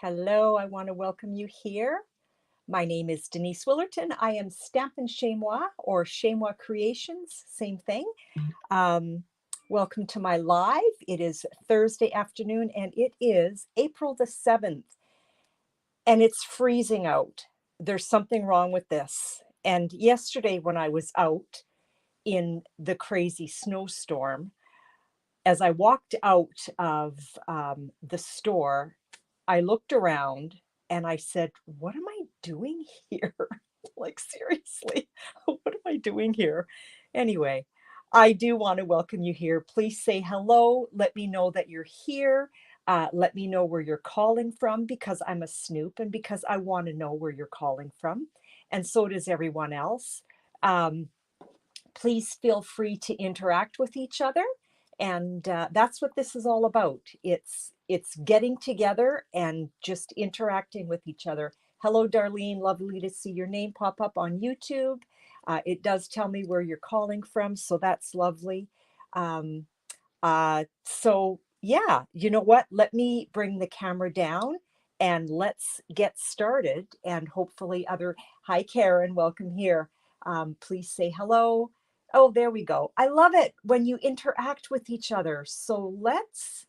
Hello, I want to welcome you here. My name is Denise Willerton. I am Stampin'chezmoi or Chez Moi Creations, same thing. Um, Welcome to my live. It is Thursday afternoon and it is April the 7th and it's freezing out. There's something wrong with this. And yesterday when I was out in the crazy snowstorm, as I walked out of the store, I looked around and I said, what am I doing here? Like, seriously, what am I doing here? Anyway, I do want to welcome you here. Please say hello. Let me know that you're here. Let me know where you're calling from because I'm a snoop and because I want to know where you're calling from. And so does everyone else. Please feel free to interact with each other. And that's what this is all about. It's getting together and just interacting with each other. Hello, Darlene. Lovely to see your name pop up on YouTube. It does tell me where you're calling from, so that's lovely. So yeah, you know what? Let me bring the camera down and let's get started. And hopefully hi, Karen, welcome here. Please say hello. Oh, there we go. I love it when you interact with each other. So let's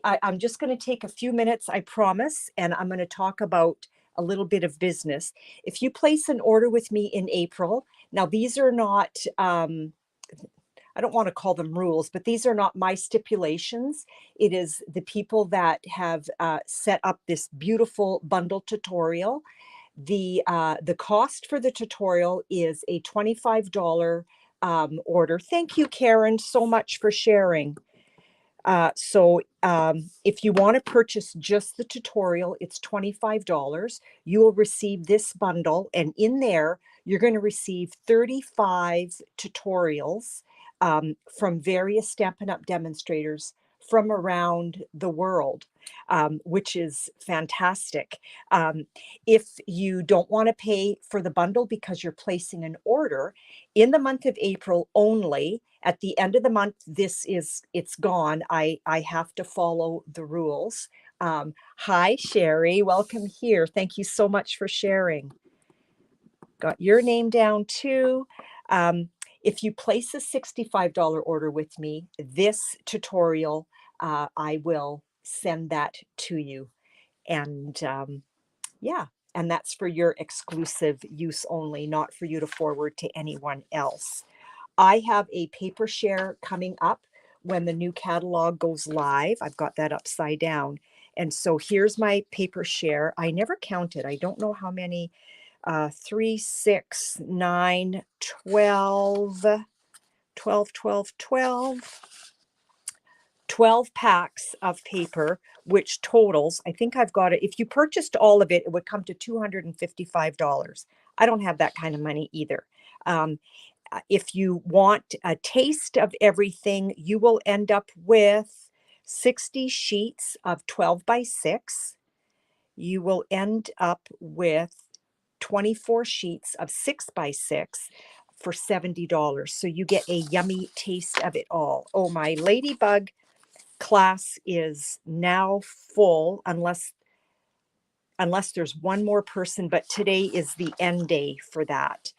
I'm just going to take a few minutes, I promise, and I'm going to talk about a little bit of business. If you place an order with me in April, now these are not, I don't want to call them rules, but these are not my stipulations. It is the people that have set up this beautiful bundle tutorial. The cost for the tutorial is a $25 order. Thank you, Karen, so much for sharing. If you want to purchase just the tutorial, it's $25. You will receive this bundle, and in there, you're going to receive 35 tutorials from various Stampin' Up! Demonstrators from around the world, which is fantastic. If you don't want to pay for the bundle because you're placing an order, in the month of April only, at the end of the month, it's gone. I have to follow the rules. Hi, Sherry. Welcome here. Thank you so much for sharing. Got your name down too. If you place a $65 order with me, this tutorial, I will send that to you. And yeah, and that's for your exclusive use only, not for you to forward to anyone else. I have a paper share coming up when the new catalog goes live. I've got that upside down. And so here's my paper share. I never counted. I don't know how many, 3, 6, 9, 12, 12, 12, 12. 12 packs of paper, which totals, I think I've got it. If you purchased all of it, it would come to $255. I don't have that kind of money either. If you want a taste of everything, you will end up with 60 sheets of 12 by 6. You will end up with 24 sheets of 6 by 6 for $70. So you get a yummy taste of it all. Oh, my ladybug class is now full unless there's one more person, but today is the end day for that.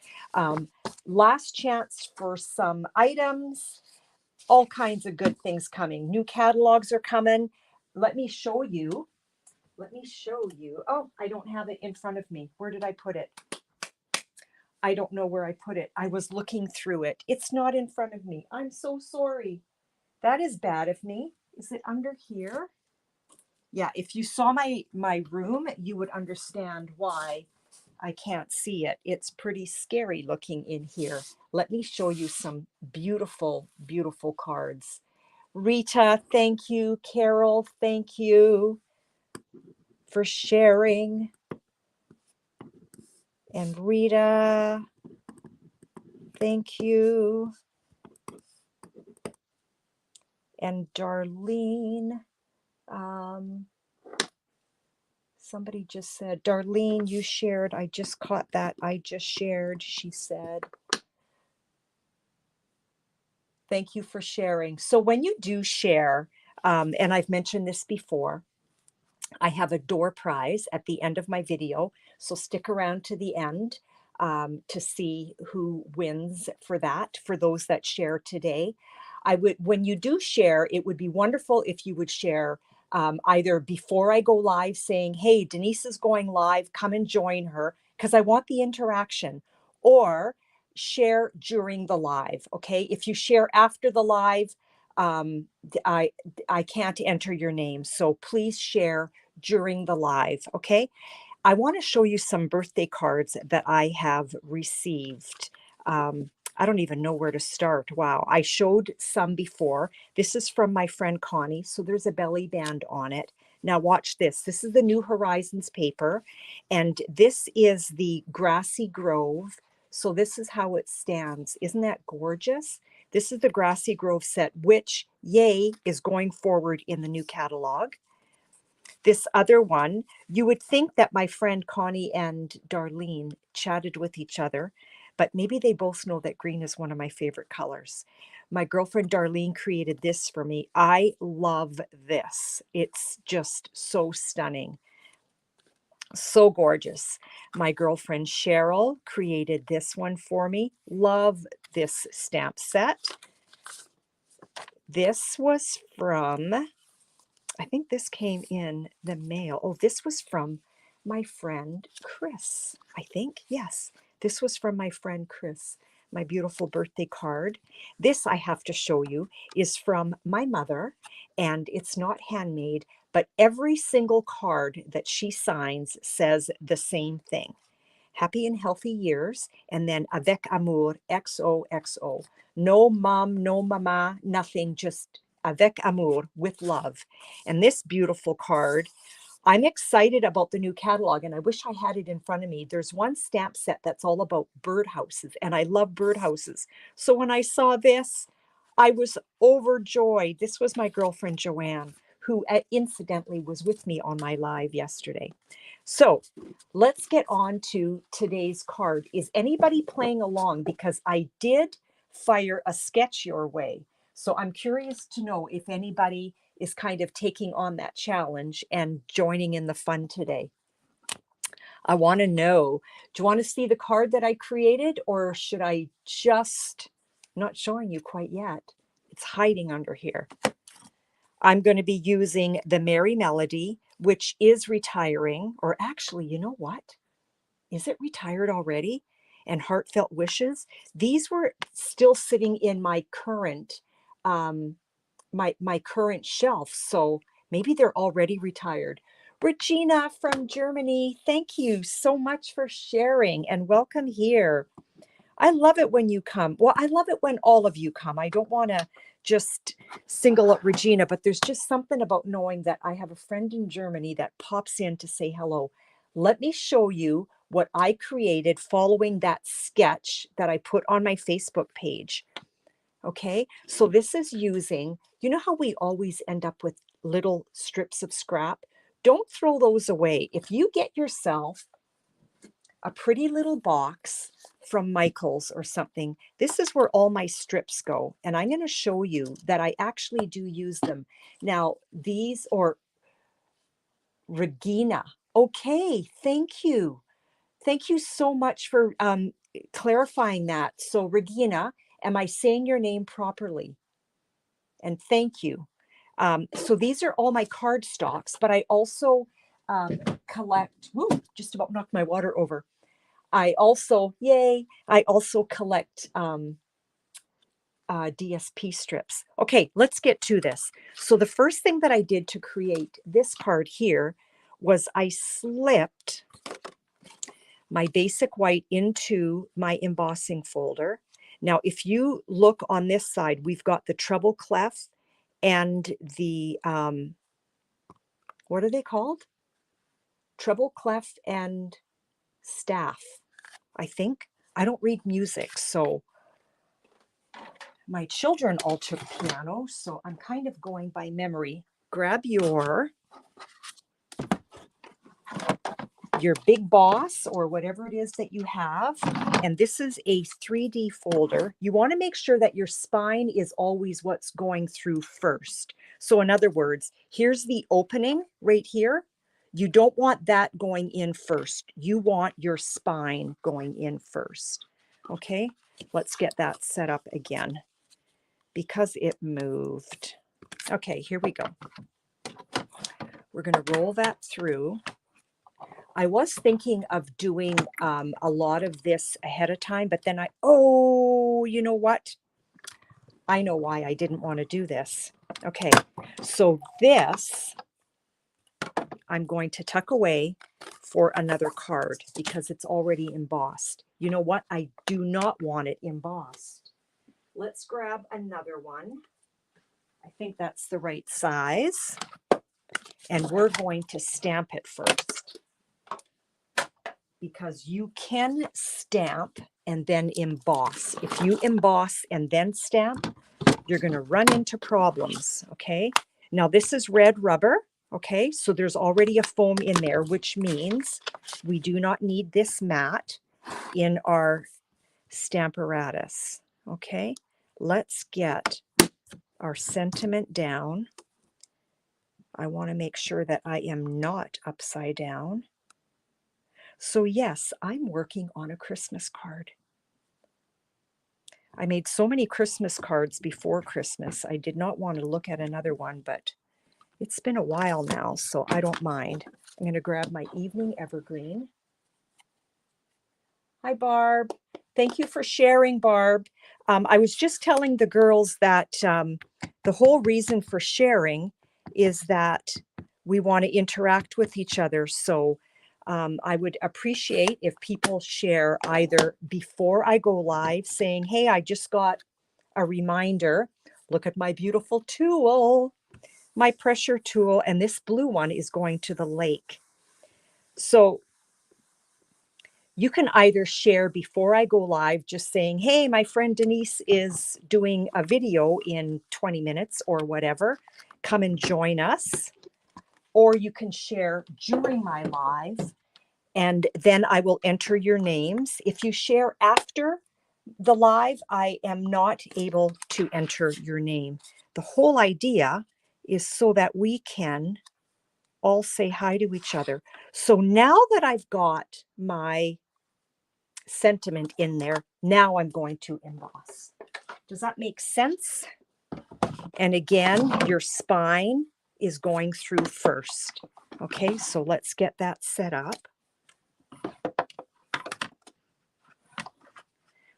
Last chance for some items, all kinds of good things coming. New catalogs are coming. Let me show you. Oh, I don't have it in front of me. Where did I put it? I don't know where I put it. I was looking through it. It's not in front of me. I'm so sorry. That is bad of me. Is it under here? Yeah, if you saw my room, you would understand why I can't see it. It's pretty scary looking in here. Let me show you some beautiful, beautiful cards. Rita, thank you. Carol, thank you for sharing. And Rita, thank you. And Darlene, somebody just said, Darlene, you shared. I just caught that. I just shared, she said. Thank you for sharing. So when you do share, and I've mentioned this before, I have a door prize at the end of my video, so stick around to the end to see who wins for that, for those that share today. I would, when you do share, it would be wonderful if you would share either before I go live saying, hey, Denise is going live, come and join her, because I want the interaction, or share during the live, okay? If you share after the live, I can't enter your name, so please share during the live, okay? I want to show you some birthday cards that I have received. I don't even know where to start. Wow, I showed some before. This is from my friend Connie, so there's a belly band on it. Now watch this. This is the New Horizons paper, and this is the Grassy Grove. So this is how it stands. Isn't that gorgeous? This is the Grassy Grove set, which, yay, is going forward in the new catalog. This other one, you would think that my friend Connie and Darlene chatted with each other, but maybe they both know that green is one of my favorite colors. My girlfriend Darlene created this for me. I love this. It's just so stunning. So gorgeous. My girlfriend Cheryl created this one for me. Love this stamp set. This was from, I think this came in the mail. Oh, this was from my friend Chris, I think. Yes, this was from my friend Chris, my beautiful birthday card. This, I have to show you, is from my mother, and it's not handmade, but every single card that she signs says the same thing. Happy and healthy years, and then avec amour, XOXO. No mom, no mama, nothing, just avec amour, with love. And this beautiful card, I'm excited about the new catalog, and I wish I had it in front of me. There's one stamp set that's all about birdhouses, and I love birdhouses. So when I saw this, I was overjoyed. This was my girlfriend Joanne, who incidentally was with me on my live yesterday. So let's get on to today's card. Is anybody playing along? Because I did fire a sketch your way. So I'm curious to know if anybody is kind of taking on that challenge and joining in the fun today. I want to know, do you want to see the card that I created, or should I just, I'm not showing you quite yet. It's hiding under here. I'm going to be using the Merry Melody, which is retiring, or actually, you know what? Is it retired already? And Heartfelt Wishes. These were still sitting in my current my current shelf, so maybe they're already retired. Regina from Germany, thank you so much for sharing and welcome here. I love it when you come. Well, I love it when all of you come. I don't want to just single out Regina, but there's just something about knowing that I have a friend in Germany that pops in to say hello. Let me show you what I created following that sketch that I put on my Facebook page. Okay, so this is using, you know how we always end up with little strips of scrap? Don't throw those away. If you get yourself a pretty little box from Michael's or something, this is where all my strips go. And I'm going to show you that I actually do use them. Now, these, or Regina. Okay, thank you. Thank you so much for clarifying that. So Regina, am I saying your name properly? And thank you. So these are all my card stocks, but I also collect, woo, just about knocked my water over. I also, yay, I also collect DSP strips. Okay, let's get to this. So the first thing that I did to create this card here was I slipped my basic white into my embossing folder. Now, if you look on this side, we've got the treble clef and the, what are they called? Treble clef and staff, I think. I don't read music, so my children all took piano, so I'm kind of going by memory. Grab your Big Boss or whatever it is that you have. And this is a 3D folder. You want to make sure that your spine is always what's going through first. So in other words, here's the opening right here. You don't want that going in first. You want your spine going in first. Okay, let's get that set up again because it moved. Okay, here we go. We're going to roll that through. I was thinking of doing a lot of this ahead of time, but then oh, you know what? I know why I didn't want to do this. Okay, so this I'm going to tuck away for another card because it's already embossed. You know what? I do not want it embossed. Let's grab another one. I think that's the right size. And we're going to stamp it first, because you can stamp and then emboss. If you emboss and then stamp, you're going to run into problems, okay? Now, this is red rubber, okay? So there's already a foam in there, which means we do not need this mat in our Stamparatus, okay? Let's get our sentiment down. I want to make sure that I am not upside down. So yes, I'm working on a Christmas card. I made so many Christmas cards before Christmas. I did not want to look at another one, but it's been a while now, so I don't mind. I'm going to grab my evening evergreen. Hi, Barb. Thank you for sharing, Barb. I was just telling the girls that the whole reason for sharing is that we want to interact with each other. So I would appreciate if people share either before I go live saying, hey, I just got a reminder. Look at my beautiful tool, my pressure tool. And this blue one is going to the lake. So you can either share before I go live, just saying, hey, my friend Denise is doing a video in 20 minutes or whatever. Come and join us. Or you can share during my live, and then I will enter your names. If you share after the live, I am not able to enter your name. The whole idea is so that we can all say hi to each other. So now that I've got my sentiment in there, now I'm going to emboss. Does that make sense? And again, your spine is going through first. Okay, so let's get that set up.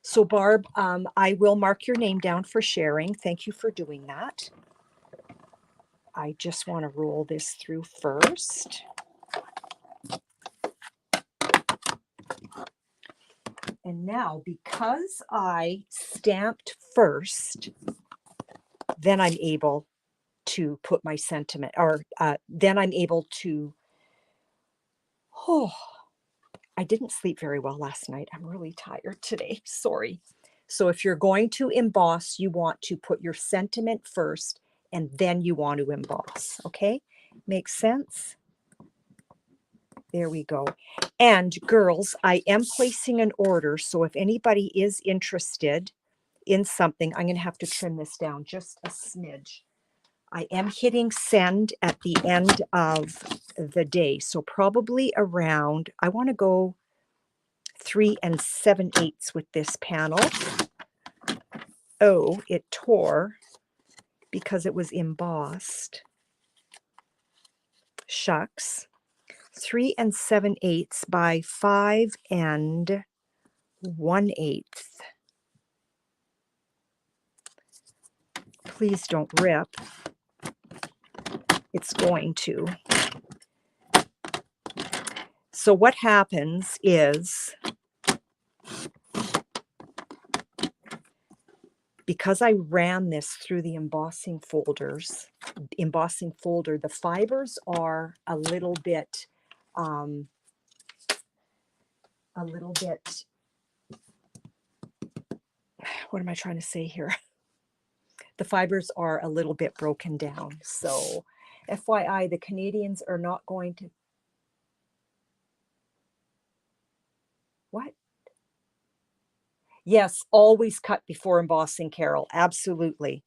So Barb, I will mark your name down for sharing. Thank you for doing that. I just want to roll this through first. And now, because I stamped first, then I'm able to put my sentiment, or then I'm able to, I didn't sleep very well last night. I'm really tired today. Sorry. So if you're going to emboss, you want to put your sentiment first, and then you want to emboss. Okay? Makes sense? There we go. And girls, I am placing an order. So if anybody is interested in something, I'm going to have to trim this down just a smidge. I am hitting send at the end of the day. So probably around, I want to go 3 7/8 with this panel. Oh, it tore because it was embossed. Shucks. 3 7/8 by 5 1/8. Please don't rip. It's going to. So what happens is, because I ran this through the embossing folder, the fibers are a little bit, what am I trying to say here? The fibers are a little bit broken down. So FYI, the Canadians are not going to, what? Yes, always cut before embossing, Carol. Absolutely.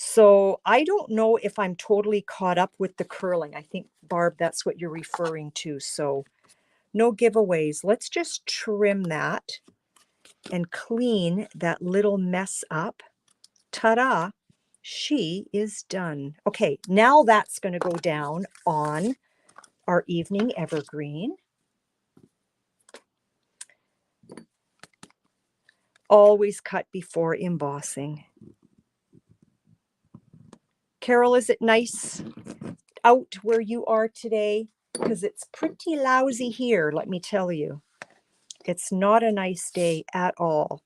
So I don't know if I'm totally caught up with the curling. I think, Barb, that's what you're referring to. So no giveaways. Let's just trim that and clean that little mess up. Ta-da! She is done. Okay, now that's going to go down on our evening evergreen. Always cut before embossing. Carol, is it nice out where you are today? Because it's pretty lousy here, let me tell you. It's not a nice day at all.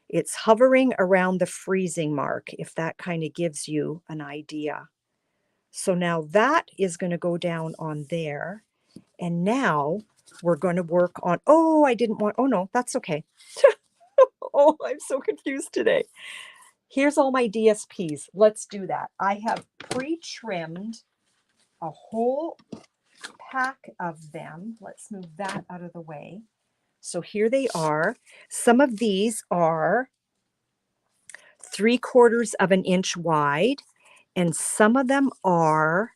It's hovering around the freezing mark, if that kind of gives you an idea. So now that is going to go down on there. And now we're going to work on, oh, I didn't want, oh no, that's okay. Oh, I'm so confused today. Here's all my DSPs. Let's do that. I have pre-trimmed a whole pack of them. Let's move that out of the way. So here they are. Some of these are 3/4 of an inch wide, and some of them are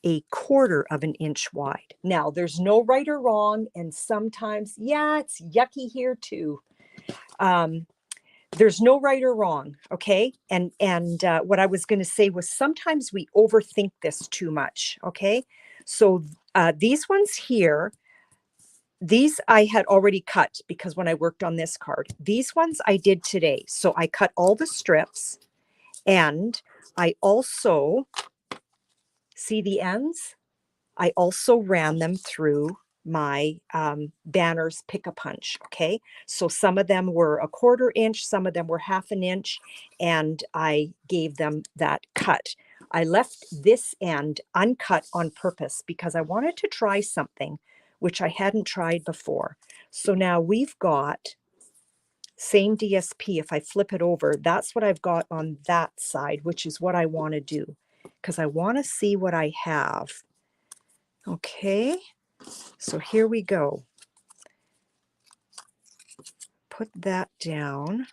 1/4 of an inch wide. Now, there's no right or wrong, and sometimes, yeah, it's yucky here too. There's no right or wrong, okay? And what I was going to say was sometimes we overthink this too much, okay? So these ones here, these I had already cut because when I worked on this card. These ones I did today. So I cut all the strips, and I also, see the ends? I also ran them through my banners Pick-a-Punch, okay? So some of them were 1/4 inch, some of them were 1/2 inch, and I gave them that cut. I left this end uncut on purpose because I wanted to try something which I hadn't tried before. So now we've got same DSP. If I flip it over, that's what I've got on that side, which is what I want to do because I want to see what I have. Okay, so here we go. Put that down.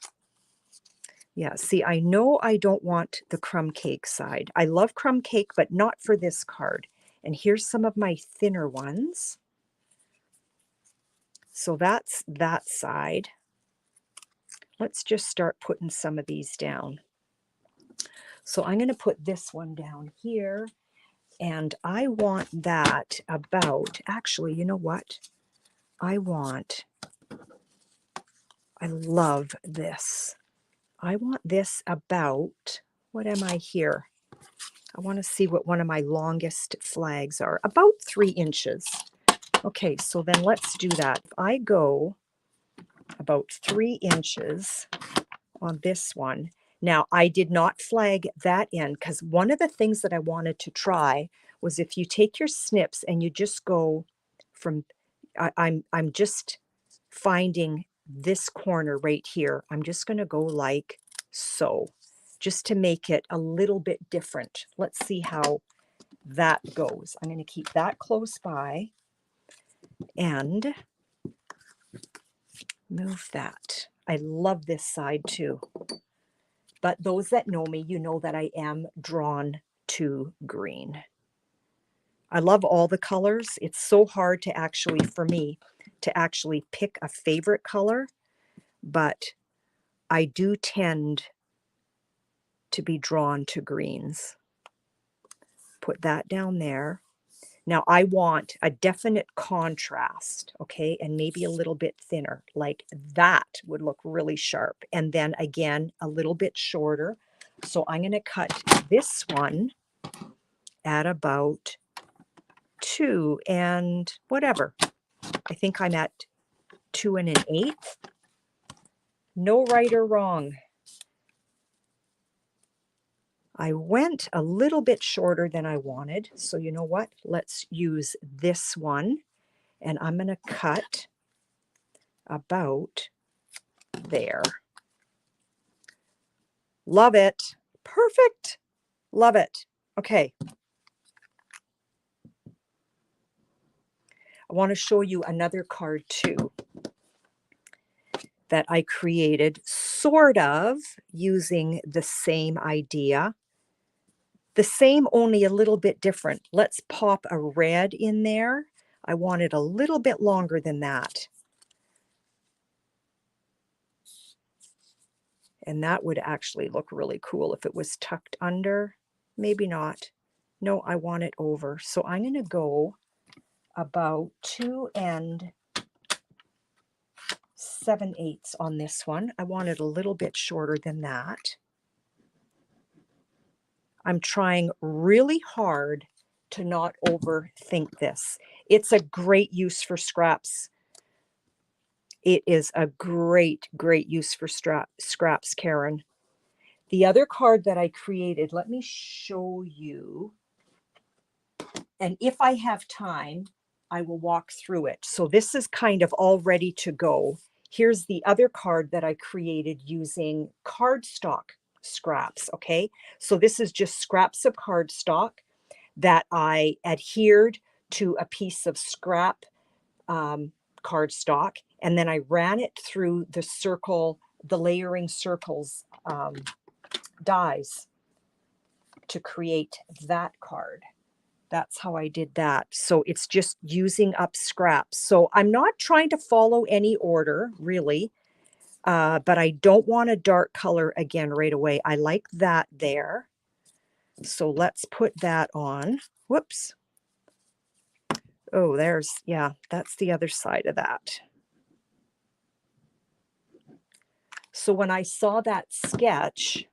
Yeah, see, I know I don't want the crumb cake side. I love crumb cake, but not for this card. And here's some of my thinner ones. So that's that side. Let's just start putting some of these down. So I'm going to put this one down here. And I want that about, actually, you know what? I love this. I want this about, what am I here? I want to see what one of my longest flags are. About 3 inches. Okay, so then let's do that. I go about 3 inches on this one. Now, I did not flag that end because one of the things that I wanted to try was if you take your snips and you just go from, I'm just finding this corner right here. I'm just going to go like so, just to make it a little bit different. Let's see how that goes. I'm going to keep that close by and move that. I love this side too. But those that know me, you know that I am drawn to green. I love all the colors. It's so hard to actually, for me, to actually pick a favorite color, but I do tend to be drawn to greens. Put that down there. Now I want a definite contrast, okay, and maybe a little bit thinner, like that would look really sharp. And then again, a little bit shorter. So I'm going to cut this one at about 2 and whatever. I think I'm at 2 1/8. No right or wrong. I went a little bit shorter than I wanted. So you know what? Let's use this one. And I'm going to cut about there. Love it. Perfect. Love it. Okay. I want to show you another card too. that I created sort of using the same idea. The same, only a little bit different. Let's pop a red in there. I want it a little bit longer than that. And that would actually look really cool if it was tucked under. Maybe not. No, I want it over. So I'm going to go about 2 7/8 on this one. I want it a little bit shorter than that. I'm trying really hard to not overthink this. It's a great use for scraps. It is a great, great use for scraps, Karen. The other card that I created, let me show you. And if I have time, I will walk through it. So this is kind of all ready to go. Here's the other card that I created using cardstock scraps, okay? So this is just scraps of cardstock that I adhered to a piece of scrap cardstock, and then I ran it through the circle, the layering circles dies to create that card. That's how I did that. So it's just using up scraps. So I'm not trying to follow any order, really, but I don't want a dark color again right away. I like that there. So let's put that on. Whoops. Oh, yeah, that's the other side of that. So when I saw that sketch,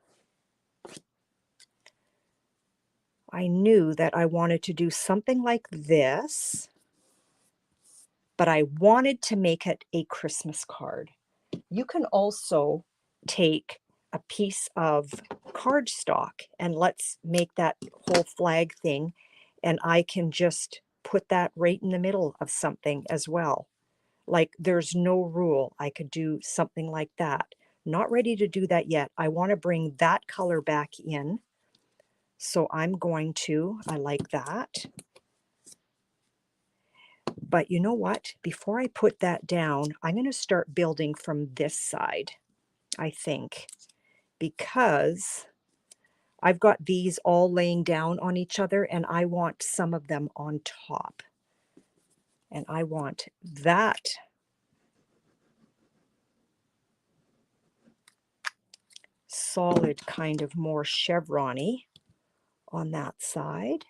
I knew that I wanted to do something like this, but I wanted to make it a Christmas card. You can also take a piece of cardstock, and let's make that whole flag thing, and I can just put that right in the middle of something as well. Like, there's no rule. I could do something like that. Not ready to do that yet. I want to bring that color back in. So I'm going to, I like that. But you know what? Before I put that down, I'm going to start building from this side, I think, because I've got these all laying down on each other, and I want some of them on top. And I want that solid kind of more chevron-y on that side.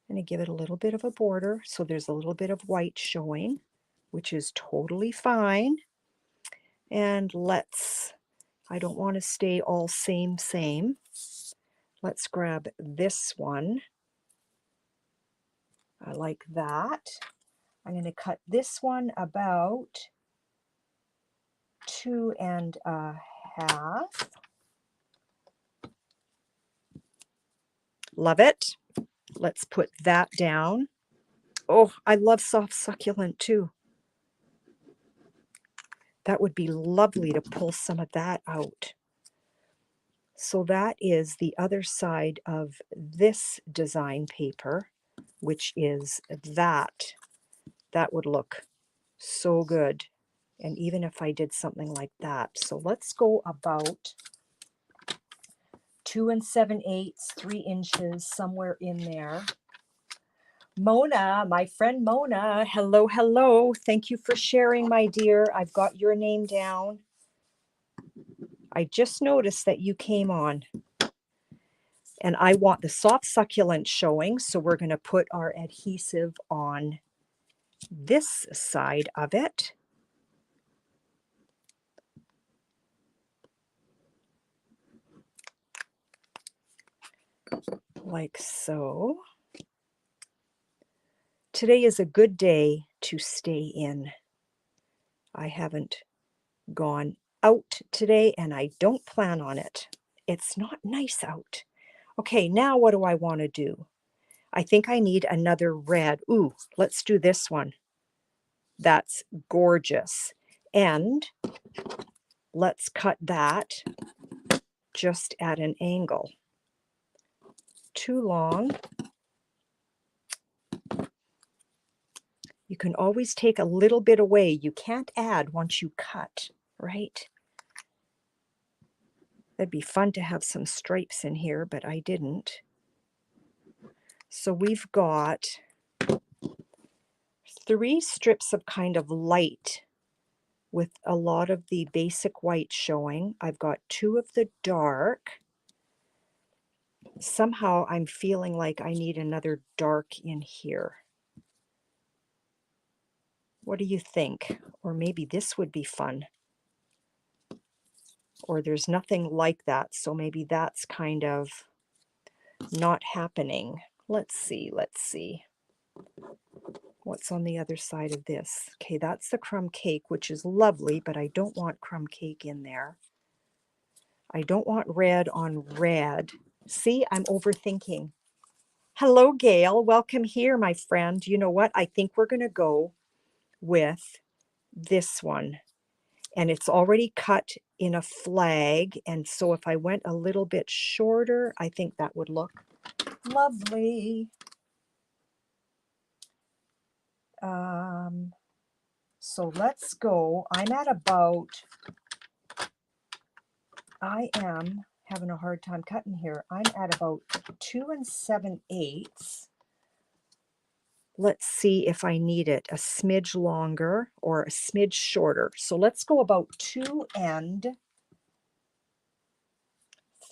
I'm going to give it a little bit of a border so there's a little bit of white showing, which is totally fine. And I don't want to stay all same. Let's grab this one. I like that. I'm going to cut this one about 2 1/2. Love it. Let's put that down. Oh, I love soft succulent too. That would be lovely to pull some of that out. So that is the other side of this design paper, which is that. That would look so good. And even if I did something like that. So let's go about 2 7/8, 3 inches, somewhere in there. Mona, my friend Mona, hello, hello. Thank you for sharing, my dear. I've got your name down. I just noticed that you came on. And I want the soft succulent showing, so we're going to put our adhesive on this side of it. Like so. Today is a good day to stay in. I haven't gone out today, and I don't plan on it. It's not nice out. Okay, now what do I want to do? I think I need another red. Ooh, let's do this one. That's gorgeous. And let's cut that just at an angle. Too long. You can always take a little bit away. You can't add once you cut, right? That'd be fun to have some stripes in here, but I didn't. So we've got 3 strips of kind of light with a lot of the basic white showing. I've got 2 of the dark. Somehow I'm feeling like I need another dark in here. What do you think? Or maybe this would be fun. Or there's nothing like that, so maybe that's kind of not happening. Let's see. What's on the other side of this? Okay, that's the crumb cake, which is lovely, but I don't want crumb cake in there. I don't want red on red. See, I'm overthinking. Hello, Gail. Welcome here, my friend. You know what? I think we're going to go with this one. And it's already cut in a flag. And so if I went a little bit shorter, I think that would look lovely. So let's go. I am having a hard time cutting here. I'm at about 2 7/8. Let's see if I need it a smidge longer or a smidge shorter. So let's go about 2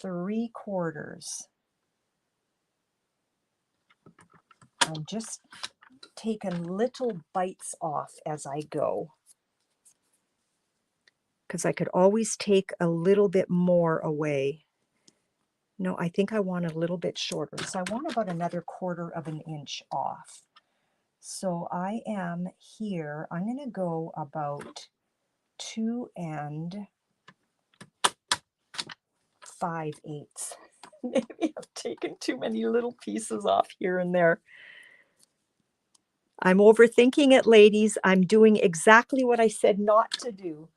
3/4. I'm just taking little bites off as I go, because I could always take a little bit more away. No, I think I want a little bit shorter. So I want about another 1/4 of an inch off. So I am here. I'm going to go about 2 5/8. Maybe I've taken too many little pieces off here and there. I'm overthinking it, ladies. I'm doing exactly what I said not to do.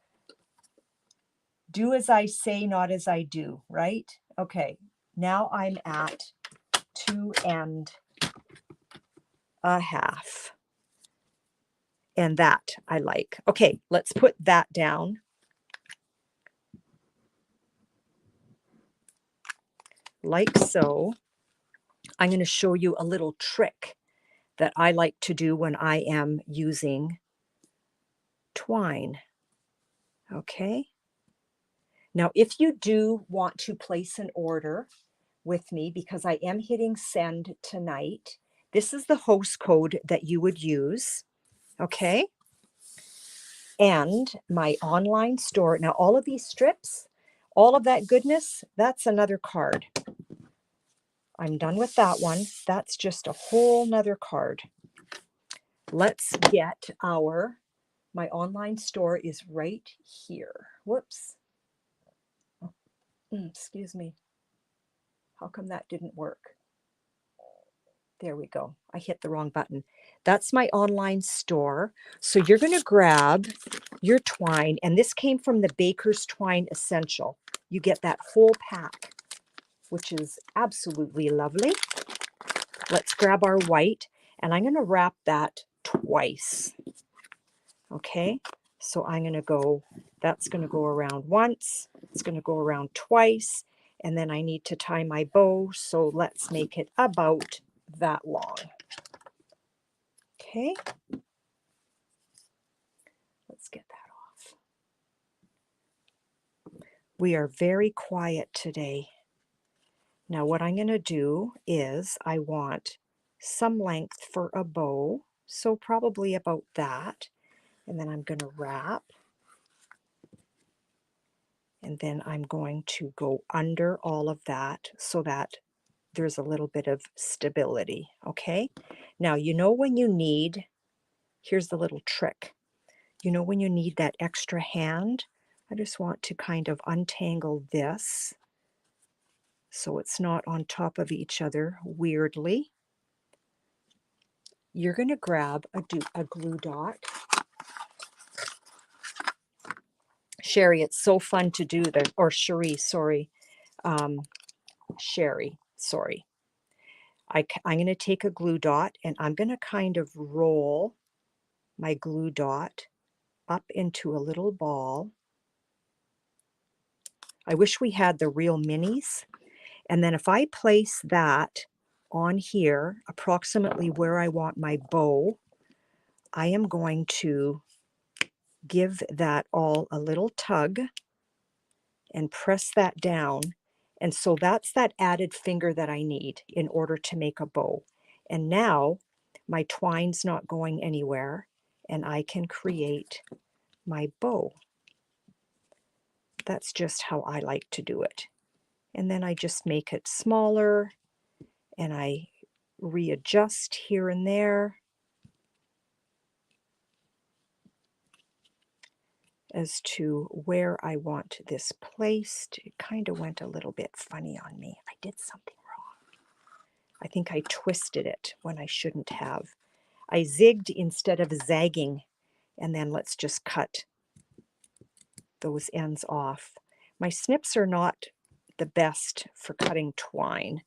Do as I say, not as I do, right? Okay, now I'm at 2 1/2. And that I like. Okay, let's put that down. Like so. I'm going to show you a little trick that I like to do when I am using twine. Okay. Now, if you do want to place an order with me, because I am hitting send tonight, this is the host code that you would use. Okay. And my online store. Now, all of these strips, all of that goodness, that's another card. I'm done with that one. That's just a whole nother card. Let's get my online store is right here. Whoops. Excuse me. How come that didn't work? There we go. I hit the wrong button. That's my online store. So you're going to grab your twine, and this came from the Baker's Twine Essential. You get that whole pack, which is absolutely lovely. Let's grab our white, and I'm going to wrap that twice. Okay, so I'm going to go, that's going to go around once, it's going to go around twice, and then I need to tie my bow, so let's make it about that long. Okay, let's get that off. We are very quiet today. Now what I'm going to do is I want some length for a bow, so probably about that, and then I'm going to wrap, and then I'm going to go under all of that so that there's a little bit of stability. Okay, now you know when you need, here's the little trick, you know when you need that extra hand, I just want to kind of untangle this so it's not on top of each other weirdly. You're going to grab a glue dot. Sherry, it's so fun to do that, or Cherie, sorry. Sherry, sorry. I'm going to take a glue dot and I'm going to kind of roll my glue dot up into a little ball. I wish we had the real minis. And then if I place that on here, approximately where I want my bow, I am going to give that all a little tug and press that down. And so that's that added finger that I need in order to make a bow. And now my twine's not going anywhere, and I can create my bow. That's just how I like to do it. And then I just make it smaller, and I readjust here and there as to where I want this placed. It kind of went a little bit funny on me. I did something wrong. I think I twisted it when I shouldn't have. I zigged instead of zagging, and then let's just cut those ends off. My snips are not the best for cutting twine.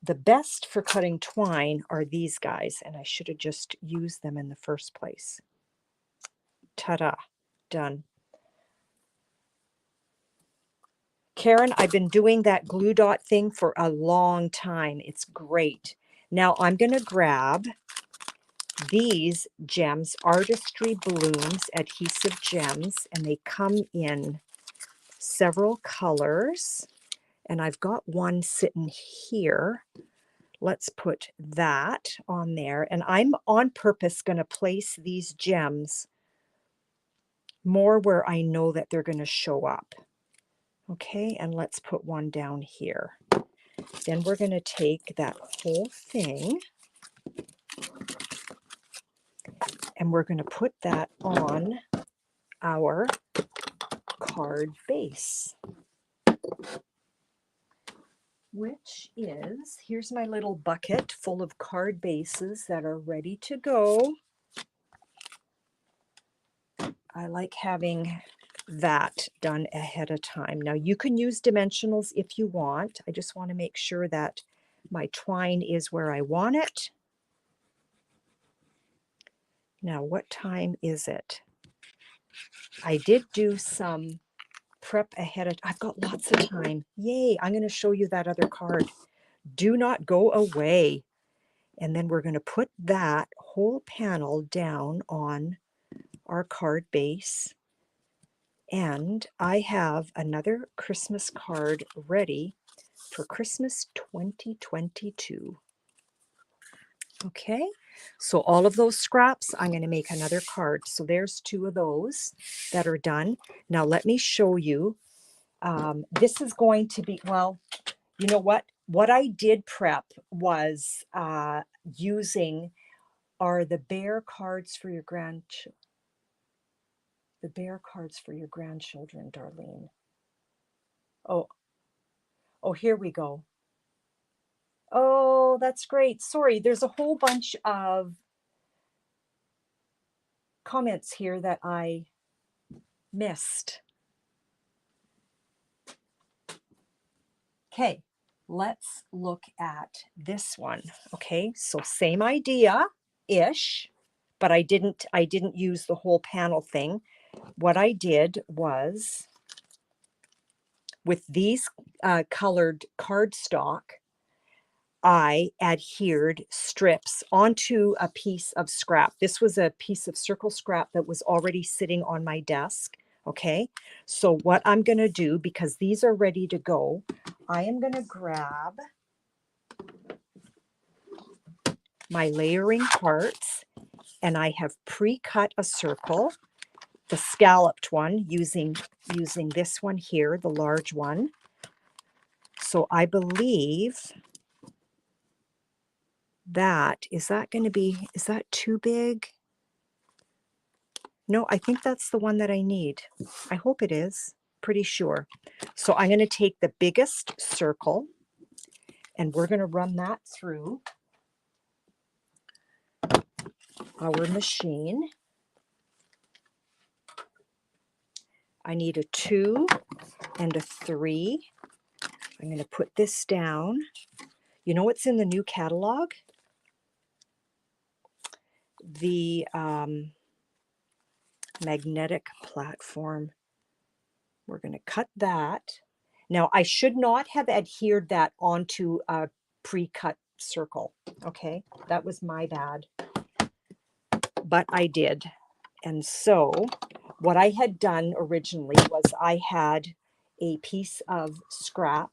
The best for cutting twine are these guys, and I should have just used them in the first place. Ta-da, done. Karen, I've been doing that glue dot thing for a long time. It's great. Now I'm going to grab these gems, Artistry Blooms Adhesive Gems, and they come in several colors. And I've got one sitting here. Let's put that on there. And I'm on purpose going to place these gems more where I know that they're going to show up. Okay, and let's put one down here. Then we're going to take that whole thing and we're going to put that on our card base, which is, here's my little bucket full of card bases that are ready to go. I like having that done ahead of time. Now you can use dimensionals if you want. I just want to make sure that my twine is where I want it. Now what time is it? I did do some prep ahead of, I've got lots of time. Yay, I'm going to show you that other card. Do not go away. And then we're going to put that whole panel down on our card base. And I have another Christmas card ready for Christmas 2022. Okay, so all of those scraps, I'm going to make another card. So there's two of those that are done. Now let me show you. This is going to be, well, you know what? What I did prep was using are the bear cards for your grandchildren. The bear cards for your grandchildren, Darlene. Oh, here we go. Oh, that's great. Sorry, there's a whole bunch of comments here that I missed. Okay, let's look at this one. Okay, so same idea-ish, but I didn't use the whole panel thing. What I did was with these colored cardstock, I adhered strips onto a piece of scrap. This was a piece of circle scrap that was already sitting on my desk. Okay, so what I'm going to do, because these are ready to go, I am going to grab my layering parts, and I have pre-cut a circle, the scalloped one, using this one here, the large one. So I believe that, is that too big? No, I think that's the one that I need. I hope it is, pretty sure. So I'm going to take the biggest circle and we're going to run that through our machine. I need a 2 and a 3. I'm going to put this down. You know what's in the new catalog? The magnetic platform. We're going to cut that. Now, I should not have adhered that onto a pre-cut circle, okay? That was my bad, but I did. And so what I had done originally was I had a piece of scrap,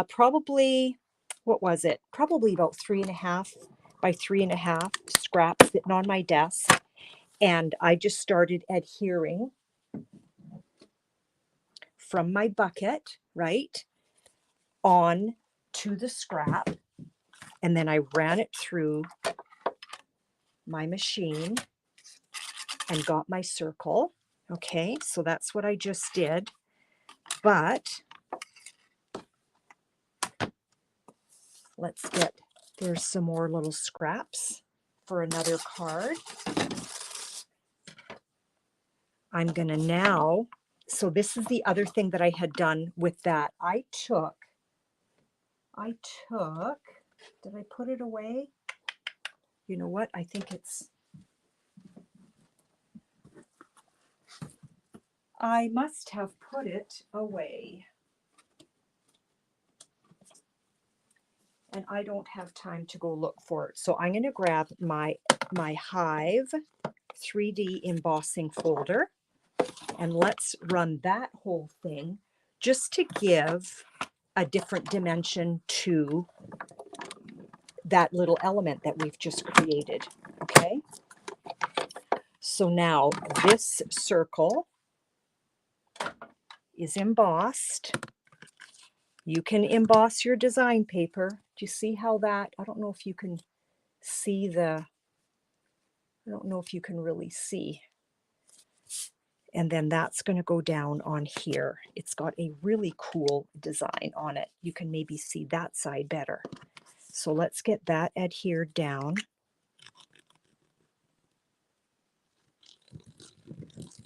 probably, what was it? Probably about 3.5 by 3.5 scrap sitting on my desk. And I just started adhering from my bucket, right, on to the scrap. And then I ran it through my machine and got my circle. Okay, so that's what I just did. But let's get, there's some more little scraps for another card. I'm gonna now, so this is the other thing that I had done with that. I took, did I put it away? You know what? I think I must have put it away. And I don't have time to go look for it. So I'm going to grab my Hive 3D embossing folder, and let's run that whole thing just to give a different dimension to that little element that we've just created. Okay. So now this circle is embossed. You can emboss your design paper. Do you see how that, I don't know if you can see I don't know if you can really see. And then that's going to go down on here. It's got a really cool design on it. You can maybe see that side better. So let's get that adhered down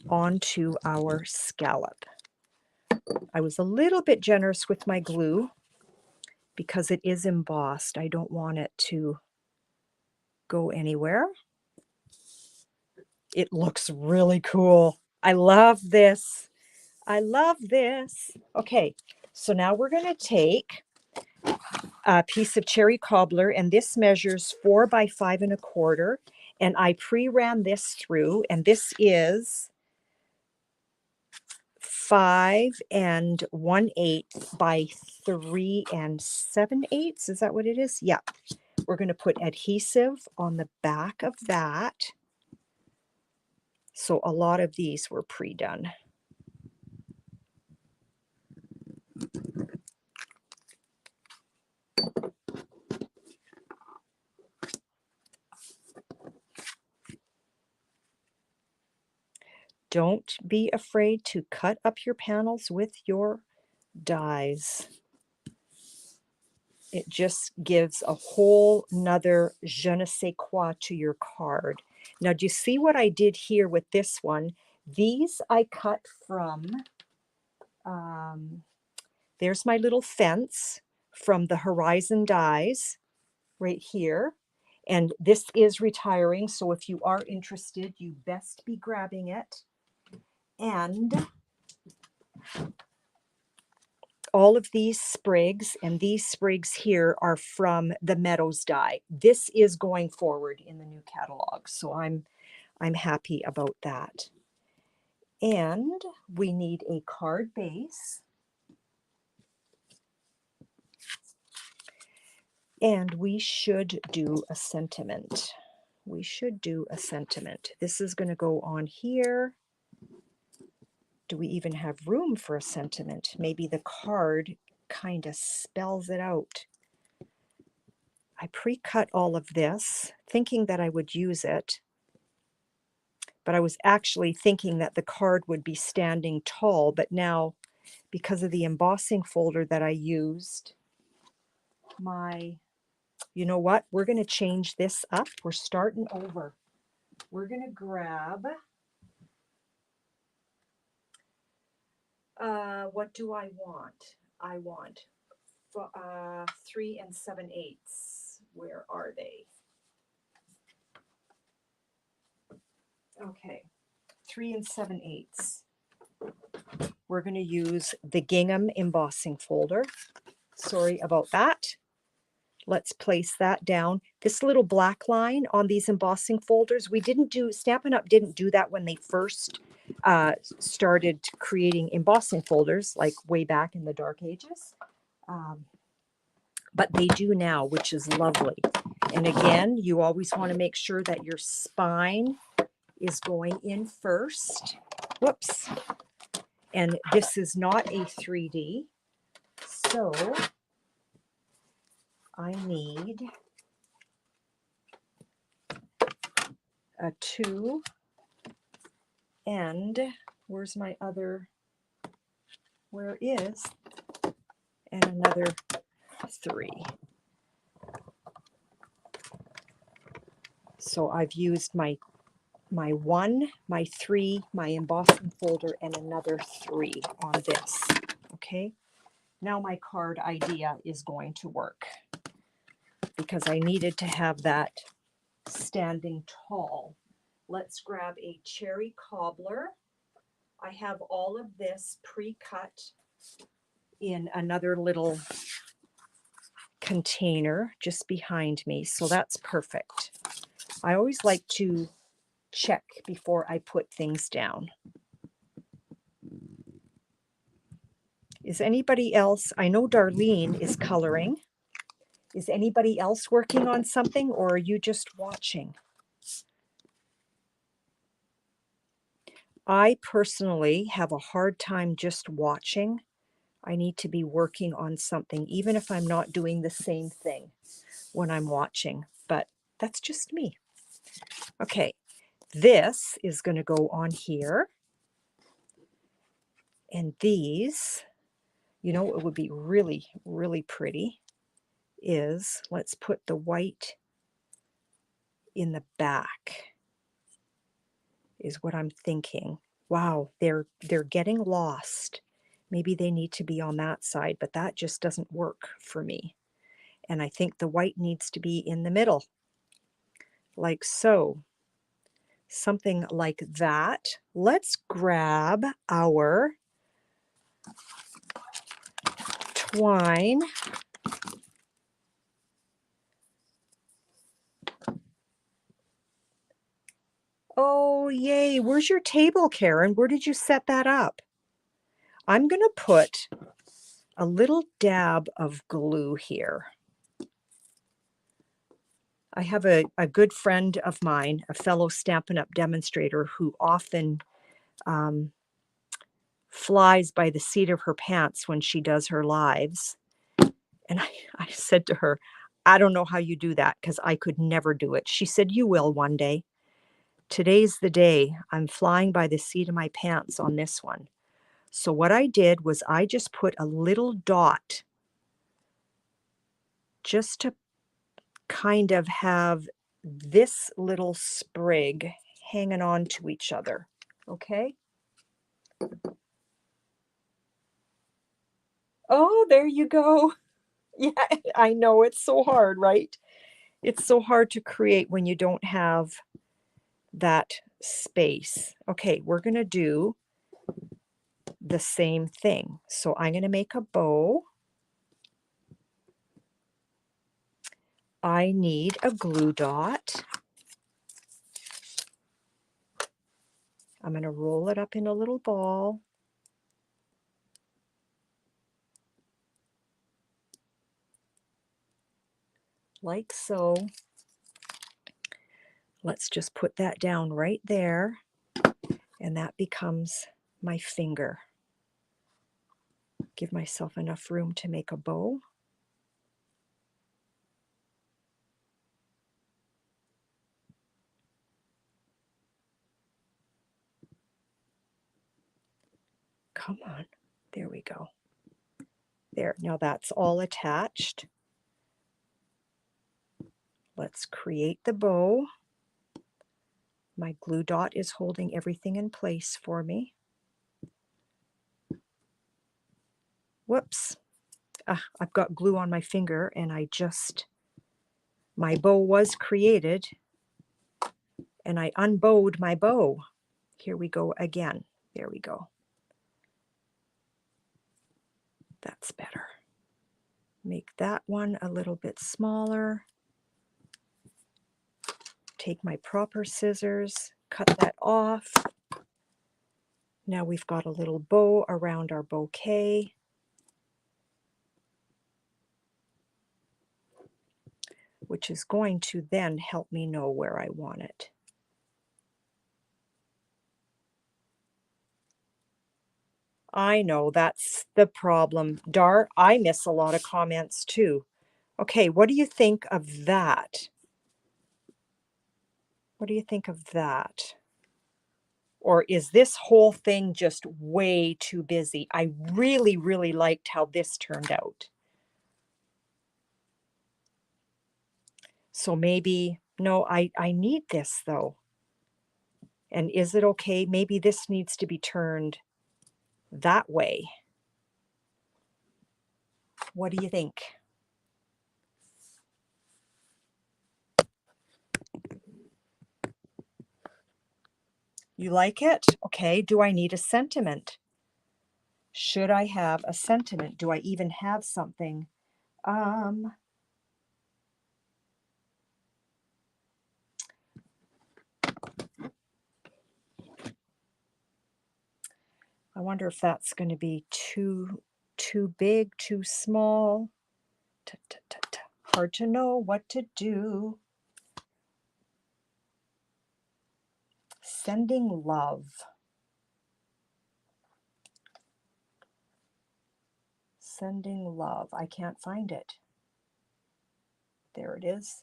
onto our scallop. I was a little bit generous with my glue because it is embossed. I don't want it to go anywhere. It looks really cool. I love this. I love this. Okay, so now we're going to take a piece of cherry cobbler, and this measures 4 by 5 1/4. And I pre-ran this through, and this is 5 1/8 by 3 7/8. Is that what it is? Yeah. We're going to put adhesive on the back of that. So a lot of these were pre-done. Don't be afraid to cut up your panels with your dies. It just gives a whole nother je ne sais quoi to your card. Now, do you see what I did here with this one? These I cut from, there's my little fence from the Horizon dies right here. And this is retiring, so if you are interested, you best be grabbing it. And all of these sprigs and these sprigs here are from the Meadows die. This is going forward in the new catalog, so I'm happy about that. And we need a card base. And we should do a sentiment. We should do a sentiment. This is going to go on here. Do we even have room for a sentiment? Maybe the card kind of spells it out. I pre-cut all of this, thinking that I would use it, but I was actually thinking that the card would be standing tall, but now, because of the embossing folder that I used, you know what? We're going to change this up. We're starting over. We're going to grab, what do I want? I want 3 7/8. Where are they? Okay. 3 7/8. We're going to use the gingham embossing folder. Sorry about that. Let's place that down. This little black line on these embossing folders, we didn't do, Stampin' Up! Didn't do that when they first started creating embossing folders, like way back in the dark ages. But they do now, which is lovely. And again, you always want to make sure that your spine is going in first. Whoops. And this is not a 3D. So I need a 2 and where's my other, where is, and another 3. So I've used my 1, my 3, my embossing folder, and another 3 on this. Okay, now my card idea is going to work because I needed to have that standing tall. Let's grab a cherry cobbler. I have all of this pre-cut in another little container just behind me, so that's perfect. I always like to check before I put things down. Is anybody else, I know Darlene is coloring. Is anybody else working on something, or are you just watching? I personally have a hard time just watching. I need to be working on something, even if I'm not doing the same thing when I'm watching, but that's just me. Okay, this is going to go on here. And these, you know, it would be really, really pretty is, let's put the white in the back, is what I'm thinking. Wow, they're getting lost. Maybe they need to be on that side, but that just doesn't work for me. And I think the white needs to be in the middle, like so. Something like that. Let's grab our twine. Oh, yay. Where's your table, Karen? Where did you set that up? I'm going to put a little dab of glue here. I have a good friend of mine, a fellow Stampin' Up! Demonstrator, who often flies by the seat of her pants when she does her lives. And I said to her, I don't know how you do that because I could never do it. She said, you will one day. Today's the day. I'm flying by the seat of my pants on this one. So what I did was I just put a little dot just to kind of have this little sprig hanging on to each other. Okay. Oh, there you go. Yeah, I know it's so hard, right? It's so hard to create when you don't have that space. Okay, we're going to do the same thing. So I'm going to make a bow. I need a glue dot. I'm going to roll it up in a little ball. Like so. Let's just put that down right there, and that becomes my finger. Give myself enough room to make a bow. Come on, there we go. There, now that's all attached. Let's create the bow. My glue dot is holding everything in place for me. Whoops. I've got glue on my finger and my bow was created and I unbowed my bow. Here we go again. There we go. That's better. Make that one a little bit smaller. Take my proper scissors, cut that off. Now we've got a little bow around our bouquet. Which is going to then help me know where I want it. I know that's the problem. Dar, I miss a lot of comments too. Okay, what do you think of that? What do you think of that? Or is this whole thing just way too busy? I really, really liked how this turned out. So maybe, no, I need this though. And is it okay? Maybe this needs to be turned that way. What do you think? You like it? Okay, do I need a sentiment? Should I have a sentiment? Do I even have something? I wonder if that's going to be too big, too small. Hard to know what to do. Sending love. Sending love. I can't find it. There it is.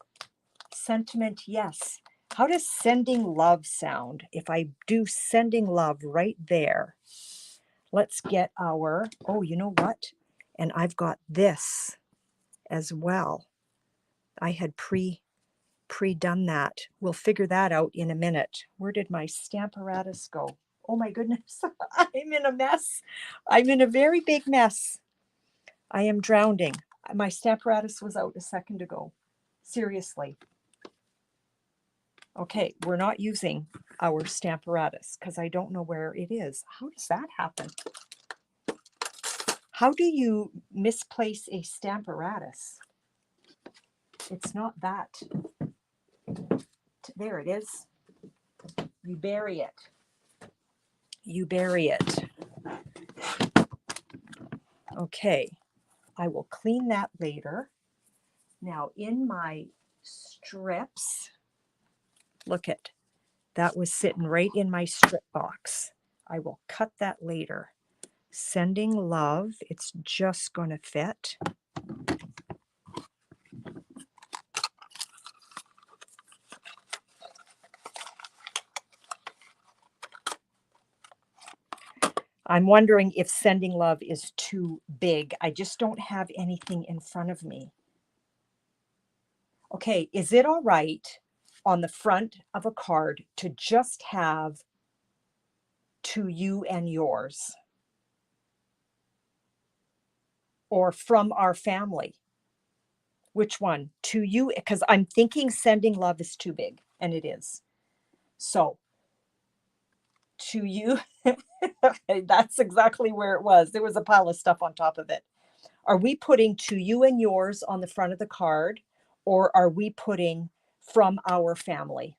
Sentiment, yes. How does sending love sound? If I do sending love right there, let's get our, oh, you know what? And I've got this as well. I had pre-done that. We'll figure that out in a minute. Where did my Stamparatus go? Oh my goodness, I'm in a mess. I'm in a very big mess. I am drowning. My Stamparatus was out a second ago. Seriously. Okay, we're not using our Stamparatus because I don't know where it is. How does that happen? How do you misplace a Stamparatus? It's not that. There it is. You bury it. You bury it. Okay, I will clean that later. Now in my strips, look at that was sitting right in my strip box. I will cut that later. Sending love, it's just going to fit. I'm wondering if sending love is too big. I just don't have anything in front of me. Okay, is it all right on the front of a card to just have to you and yours? Or from our family? Which one? To you? Because I'm thinking sending love is too big, and it is. So, to you, okay, that's exactly where it was. There was a pile of stuff on top of it. Are we putting to you and yours on the front of the card, or are we putting from our family?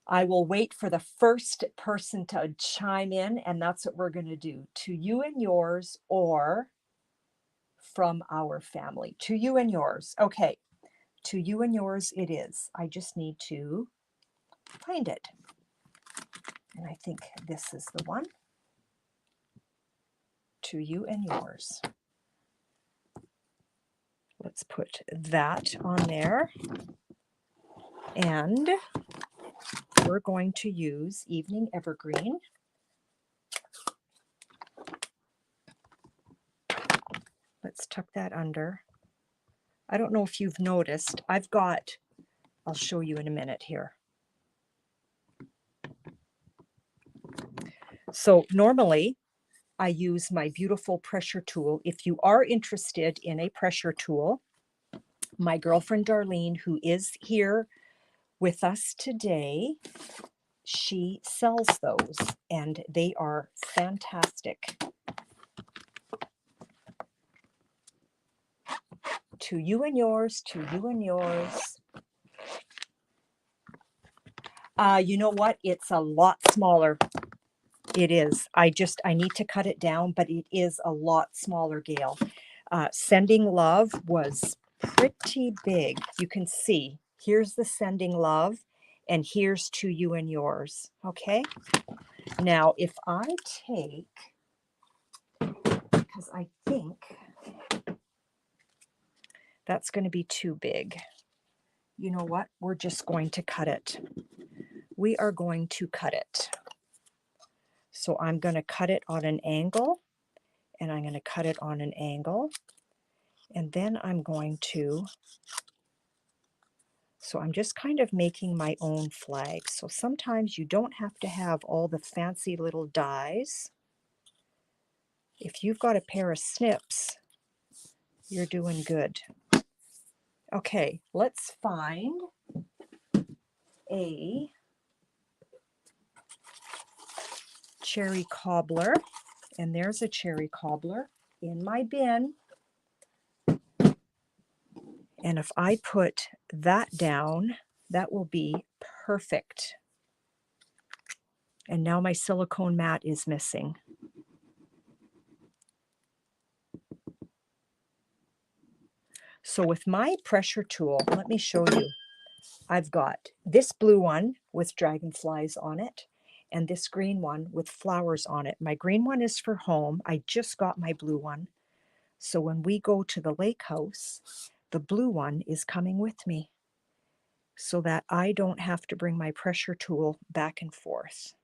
I will wait for the first person to chime in, and that's what we're going to do. To you and yours, or from our family. To you and yours. Okay. To you and yours it is. I just need to find it. And I think this is the one. To you and yours. Let's put that on there. And we're going to use Evening Evergreen. Let's tuck that under. I don't know if you've noticed, I'll show you in a minute here. So normally I use my beautiful pressure tool. If you are interested in a pressure tool, my girlfriend Darlene, who is here with us today. She sells those, and they are fantastic. To you and yours, to you and yours. You know what? It's a lot smaller. It is. I need to cut it down, but it is a lot smaller, Gail. Sending love was pretty big. You can see, here's the sending love, and here's to you and yours. Okay. Now, if I take, because I think that's going to be too big. You know what? We're just going to cut it. We are going to cut it. So I'm going to cut it on an angle, and I'm going to cut it on an angle, and then I'm going to, so I'm just kind of making my own flag. So sometimes you don't have to have all the fancy little dies. If you've got a pair of snips, you're doing good. Okay, let's find a cherry cobbler, and there's a cherry cobbler in my bin. And if I put that down, that will be perfect. And now my silicone mat is missing. So with my pressure tool, let me show you. I've got this blue one with dragonflies on it, and this green one with flowers on it. My green one is for home. I just got my blue one. So when we go to the lake house, the blue one is coming with me so that I don't have to bring my pressure tool back and forth,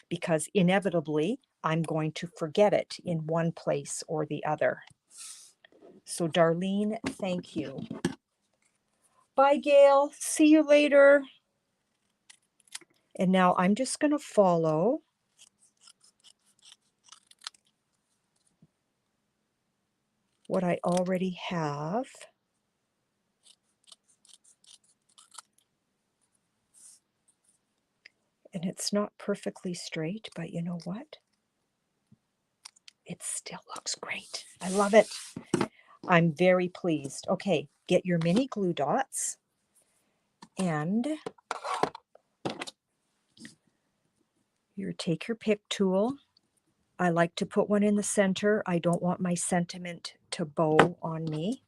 because inevitably I'm going to forget it in one place or the other. So Darlene, thank you. Bye, Gail. See you later. And now I'm just going to follow what I already have. And it's not perfectly straight, but you know what? It still looks great. I love it. I'm very pleased. Okay, get your mini glue dots, and you take your pick tool. I like to put one in the center. I don't want my sentiment to bow on me,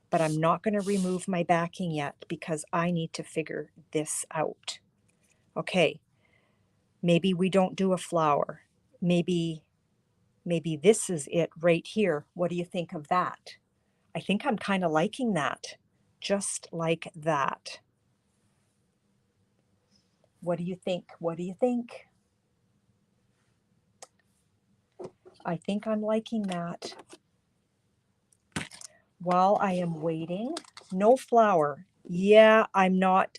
but I'm not going to remove my backing yet because I need to figure this out. Okay, maybe we don't do a flower. Maybe this is it right here. What do you think of that? I think I'm kind of liking that, just like that. What do you think? What do you think? I think I'm liking that. While I am waiting, no flower. Yeah, I'm not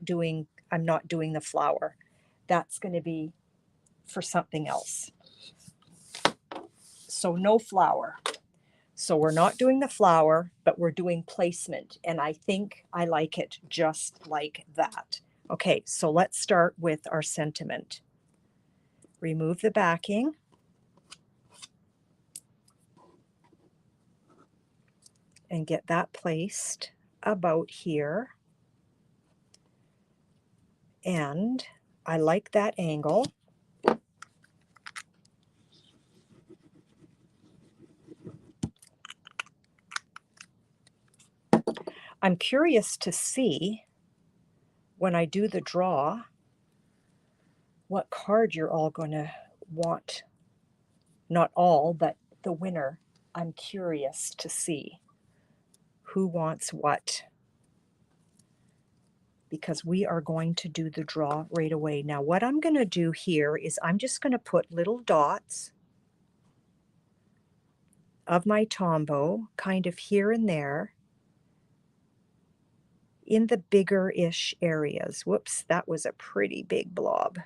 doing the flower. That's going to be for something else. So no flower. So we're not doing the flower, but we're doing placement, and I think I like it just like that. Okay, so let's start with our sentiment. Remove the backing. And get that placed about here. And I like that angle. I'm curious to see, when I do the draw, what card you're all going to want. Not all, but the winner. I'm curious to see who wants what, because we are going to do the draw right away. Now, what I'm going to do here is I'm just going to put little dots of my Tombow kind of here and there in the bigger-ish areas. Whoops, that was a pretty big blob.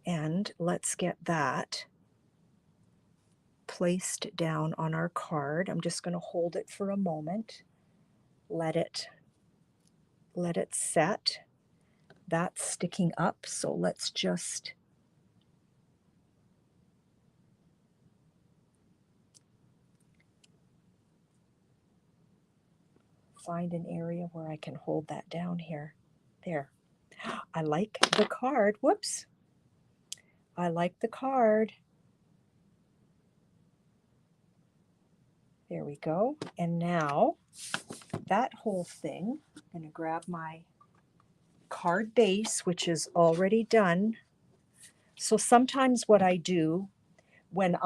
And let's get that placed down on our card. I'm just going to hold it for a moment. Let it set. That's sticking up, so let's just find an area where I can hold that down here. There. I like the card. Whoops. I like the card. There we go. And now that whole thing, I'm going to grab my card base, which is already done. So sometimes what I do when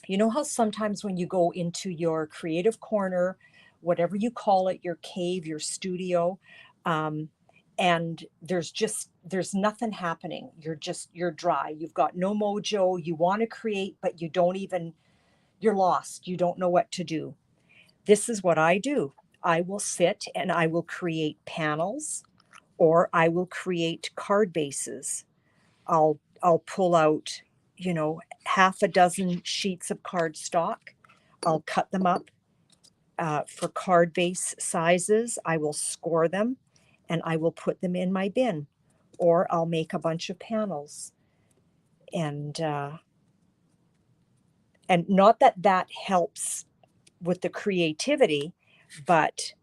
you know how sometimes when you go into your creative corner, whatever you call it, your cave, your studio, and there's nothing happening. You're dry. You've got no mojo. You want to create, but you're lost. You don't know what to do. This is what I do. I will sit and I will create panels, or I will create card bases. I'll pull out, half a dozen sheets of cardstock. I'll cut them up for card base sizes. I will score them and I will put them in my bin, or I'll make a bunch of panels. And not that helps with the creativity, but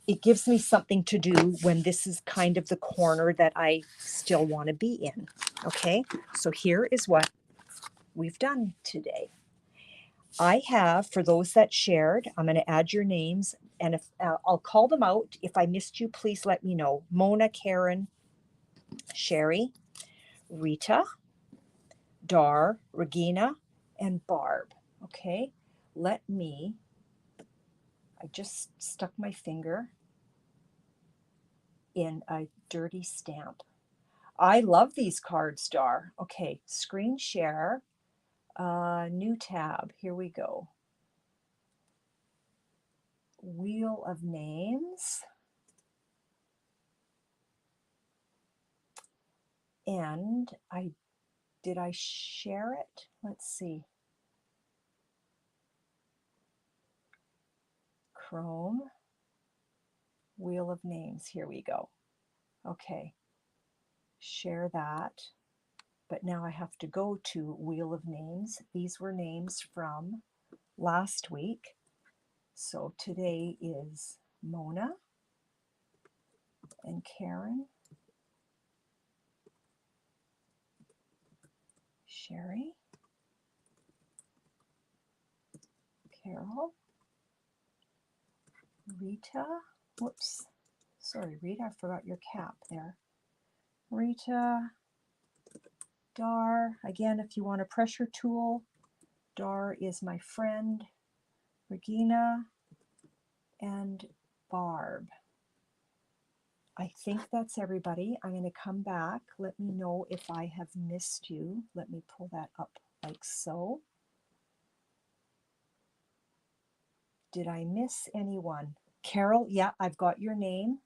it gives me something to do when this is kind of the corner that I still want to be in. Okay, so here is what we've done today. I have, for those that shared, I'm going to add your names, and if I'll call them out. If I missed you, please let me know. Mona, Karen, Sherry, Rita, Dar, Regina, and Barb. Okay, I just stuck my finger in a dirty stamp. I love these cards, Dar. Okay, screen share, new tab. Here we go. Wheel of names. And did I share it? Let's see. Chrome, Wheel of Names. Here we go. Okay, share that. But now I have to go to Wheel of Names. These were names from last week. So today is Mona and Karen, Sherry, Carol, Rita. Whoops. Sorry, Rita, I forgot your cap there. Rita, Dar. Again, if you want a pressure tool, Dar is my friend. Regina and Barb. I think that's everybody. I'm going to come back. Let me know if I have missed you. Let me pull that up like so. Did I miss anyone? Carol, yeah, I've got your name.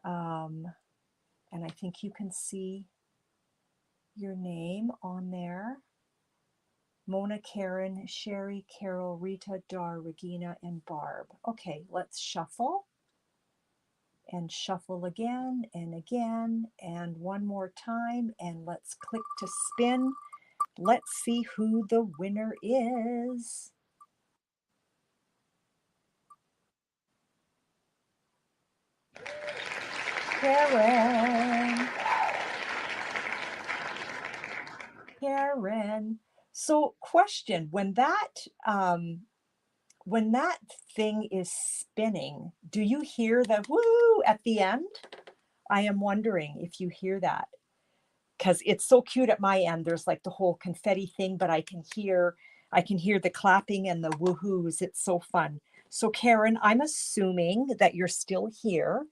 And I think you can see your name on there. Mona, Karen, Sherry, Carol, Rita, Dar, Regina, and Barb. Okay, let's shuffle. And shuffle again and again and one more time, and let's click to spin. Let's see who the winner is. Karen. Karen. So question, when that thing is spinning, do you hear the woo at the end? I am wondering if you hear that, because it's so cute at my end. There's like the whole confetti thing, but I can hear the clapping and the woohoos. It's so fun. So Karen, I'm assuming that you're still here.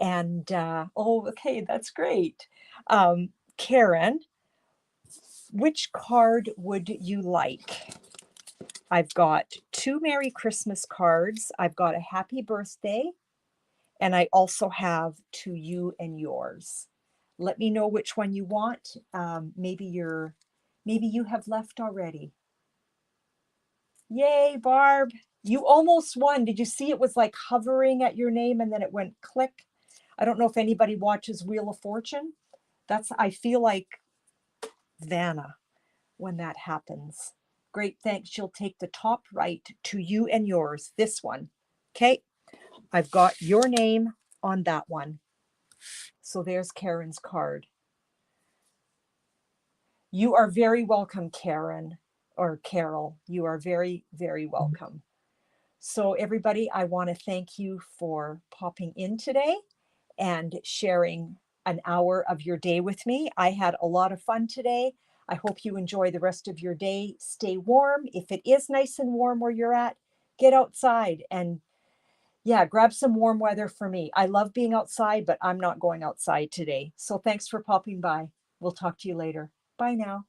And oh, okay, that's great. Karen, which card would you like? I've got 2 Merry Christmas cards. I've got a happy birthday, and I also have to you and yours. Let me know which one you want. Maybe Maybe you have left already. Yay, Barb. You almost won. Did you see it was like hovering at your name and then it went click? I don't know if anybody watches Wheel of Fortune. I feel like Vanna when that happens. Great, thanks. She'll take the top right to you and yours, this one. Okay, I've got your name on that one. So there's Karen's card. You are very welcome, Karen, or Carol. You are very, very welcome. So everybody, I want to thank you for popping in today and sharing an hour of your day with me. I had a lot of fun today. I hope you enjoy the rest of your day. Stay warm. If it is nice and warm where you're at, get outside and yeah, grab some warm weather for me. I love being outside, but I'm not going outside today. So thanks for popping by. We'll talk to you later. Bye now.